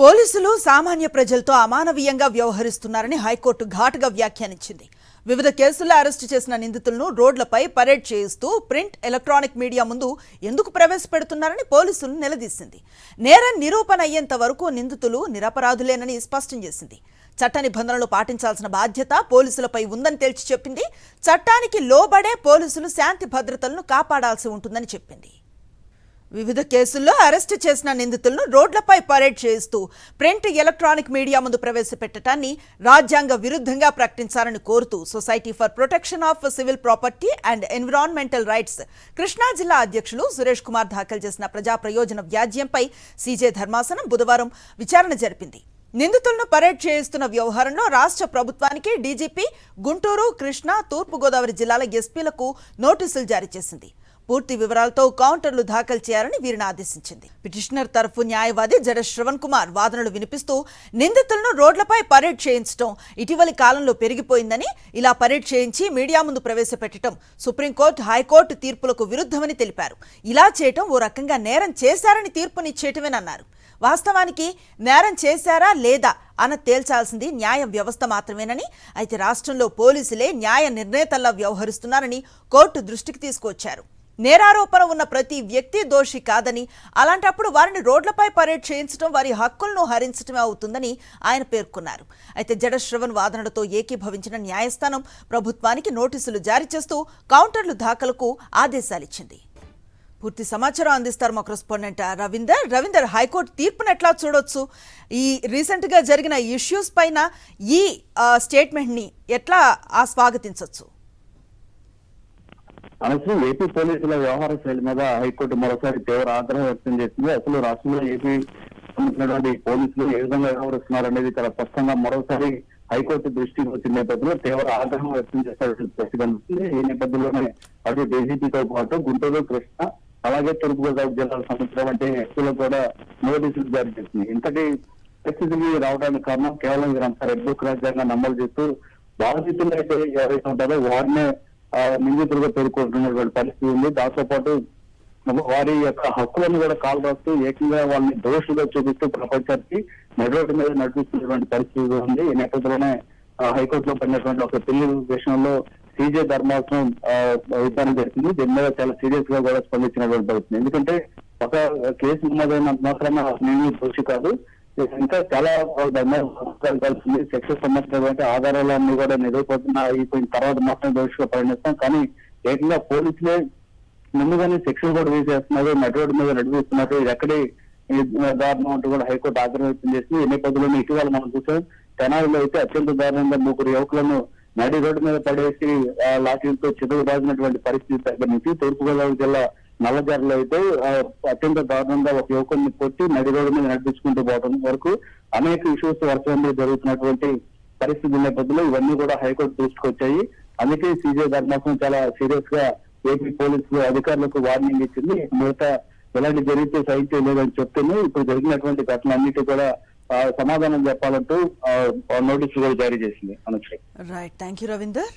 పోలీసులు సామాన్య ప్రజలతో అమానవీయంగా వ్యవహరిస్తున్నారని హైకోర్టు ఘాటుగా వ్యాఖ్యానించింది. వివిధ కేసుల్లో అరెస్టు చేసిన నిందితులను రోడ్లపై పరేడ్ చేయిస్తూ ప్రింట్ ఎలక్ట్రానిక్ మీడియా ముందు ఎందుకు ప్రవేశపెడుతున్నారని పోలీసులు నిలదీసింది. నేరం నిరూపణ అయ్యేంత వరకు నిందితులు నిరపరాధులేనని స్పష్టం చేసింది. చట్ట నిబంధనలు పాటించాల్సిన బాధ్యత పోలీసులపై ఉందని తేల్చి చెప్పింది. చట్టానికి లోబడే పోలీసులు శాంతి భద్రతలను కాపాడాల్సి ఉంటుందని చెప్పింది. వివిధ కేసుల్లో అరెస్టు చేసిన నిందితులను రోడ్లపై పరేడ్ చేస్తూ ప్రింట్ ఎలక్ట్రానిక్ మీడియా ముందు ప్రవేశపెట్టడాన్ని రాజ్యాంగ విరుద్ధంగా ప్రకటించాలని కోరుతూ society for protection of civil property and environmental rights Krishna జిల్లా అధ్యక్షులు సురేష్ కుమార్ దాఖలు చేసిన ప్రజా ప్రయోజన వ్యాజ్యంపై సీజే ధర్మాసనం బుధవారం విచారణ జరిపింది. నిందితులను పరేడ్ చేయిస్తున్న వ్యవహారంలో రాష్ట్ర ప్రభుత్వానికి డీజీపీ, గుంటూరు, కృష్ణా, తూర్పుగోదావరి జిల్లాల ఎస్పీలకు నోటీసులు జారీ చేసింది. పూర్తి వివరాలతో కౌంటర్లు దాఖలు చేయాలని వీరిని ఆదేశించింది. పిటిషనర్ తరఫు న్యాయవాది జడ శ్రవణ్ కుమార్ వాదనలు వినిపిస్తూ నిందితులను రోడ్లపై పరేడ్ చేయించడం ఇటీవలి కాలంలో పెరిగిపోయిందని, ఇలా పరేడ్ చేయించి మీడియా ముందు ప్రవేశపెట్టడం సుప్రీంకోర్టు, హైకోర్టు తీర్పులకు విరుద్ధమని తెలిపారు. ఇలా చేయటం ఓ రకంగా నేరం చేశారని తీర్పునిచ్చేయటమేనన్నారు. వాస్తవానికి నేరం చేశారా లేదా అన్న తేల్చాల్సింది న్యాయ వ్యవస్థ మాత్రమేనని, అయితే రాష్ట్రంలో పోలీసులే న్యాయ నిర్ణేతల్లా వ్యవహరిస్తున్నారని కోర్టు దృష్టికి తీసుకొచ్చారు. నేరారోపణ ఉన్న ప్రతి వ్యక్తి దోషి కాదని, అలాంటప్పుడు వారిని రోడ్లపై పరేడ్ చేయించడం వారి హక్కులను హరించడమే అవుతుందని ఆయన పేర్కొన్నారు. అయితే జడ శ్రవణ్ వాదనలతో ఏకీభవించిన న్యాయస్థానం ప్రభుత్వానికి నోటీసులు జారీ చేస్తూ కౌంటర్లు దాఖలకు ఆదేశాలిచ్చింది. పూర్తి సమాచారం అందిస్తారు మా కరెస్పాండెంట్ రవీందర్. హైకోర్టు తీర్పును ఎట్లా చూడొచ్చు? ఈ రీసెంట్గా జరిగిన ఇష్యూస్ పైన ఈ స్టేట్మెంట్ని ఎట్లా స్వాగతించవచ్చు? అసలు ఏపీ పోలీసుల వ్యవహార శైలి మీద హైకోర్టు మరోసారి తీవ్ర ఆగ్రహం వ్యక్తం చేసింది. అసలు రాష్ట్రంలో ఏపీ సంబంధించినటువంటి పోలీసులు ఏ విధంగా వ్యవహరిస్తున్నారు అనేది చాలా స్పష్టంగా మరోసారి హైకోర్టు దృష్టికి వచ్చిన నేపథ్యంలో తీవ్ర ఆగ్రహం వ్యక్తం చేసినటువంటి పరిస్థితి కనిపిస్తుంది. ఈ నేపథ్యంలోనే అటు డీజీపీతో పాటు గుంటూరు, కృష్ణ, అలాగే తూర్పుగోదావరి జిల్లాకు సంబంధించినటువంటి వ్యక్తులకు కూడా నోటీసులు జారీ చేసింది. ఇంతటి పరిస్థితికి రావడానికి కారణం కేవలం వీరంతా రెడ్ బుక్ రాజ్యాంగాన్ని అమలు చేస్తూ బాధితులు అయితే ఎవరైతే ఉంటారో వారినే నిందితులుగా పేర్కొంటున్నటువంటి పరిస్థితి ఉంది. దాంతో పాటు వారి యొక్క హక్కులను కూడా కాలు రాస్తూ ఏకంగా వాళ్ళని దోషులుగా చూపిస్తూ ప్రపంచానికి నడిరోడ్డు మీద నడిపిస్తున్నటువంటి పరిస్థితి ఉంది. ఈ నేపథ్యంలోనే హైకోర్టులో పడినటువంటి ఒక పెళ్లి విషయంలో సీజే ధర్మాసనం విచారణ జరిగింది. దీని మీద చాలా సీరియస్ గా కూడా స్పందించినటువంటి పరిస్థితి. ఎందుకంటే ఒక కేసు నమోదైనంత మాత్రమే నేను దోషి కాదు, ఇంకా చాలా కలిసింది. సెక్స్ సంబంధించినటువంటి ఆధారాలన్నీ కూడా నిరూపణ అయిపోయిన తర్వాత మాత్రమే దోషిగా పరిగణిస్తాం. కానీ ఏకంగా పోలీసులే ముందుగానే శిక్షలు కూడా వేసేస్తున్నారు, నడిరోడ్డు మీద నడిపిస్తున్నారు. ఇది ఎక్కడి దారుణం అంటూ కూడా హైకోర్టు ఆగ్రహం వ్యక్తం చేసింది. ఈ నేపథ్యంలో ఇటీవల మనం చూసాం, తెనాలిలో అయితే అత్యంత దారుణంగా 3 యువకులను నడి రోడ్డు మీద పడేసి లాఠీలతో చెదురు బాధినటువంటి పరిస్థితి దగ్గర నుంచి తూర్పుగోదావరి జిల్లా నల్లజర్లో అయితే అత్యంత దారుణంగా ఒక యువకుడిని కొట్టి నడి రోడ్డు మీద నడిపించుకుంటూ పోవడం వరకు అనేక ఇష్యూస్ వర్షంలో జరుగుతున్నటువంటి పరిస్థితి నేపథ్యంలో ఇవన్నీ కూడా హైకోర్టు దృష్టికి వచ్చాయి. అందుకే సీజే ధర్మాసనం చాలా సీరియస్ గా ఏపీ పోలీసులు అధికారులకు వార్నింగ్ ఇచ్చింది. మిగతా ఎలాంటి జరిగితే సహించే లేదని చెప్తూనే ఇప్పుడు జరిగినటువంటి ఘటనలన్నిటి కూడా సమాధానం చెప్పాలంటూ నోటీసులు కూడా జారీ చేసింది. Right, thank you Ravinder.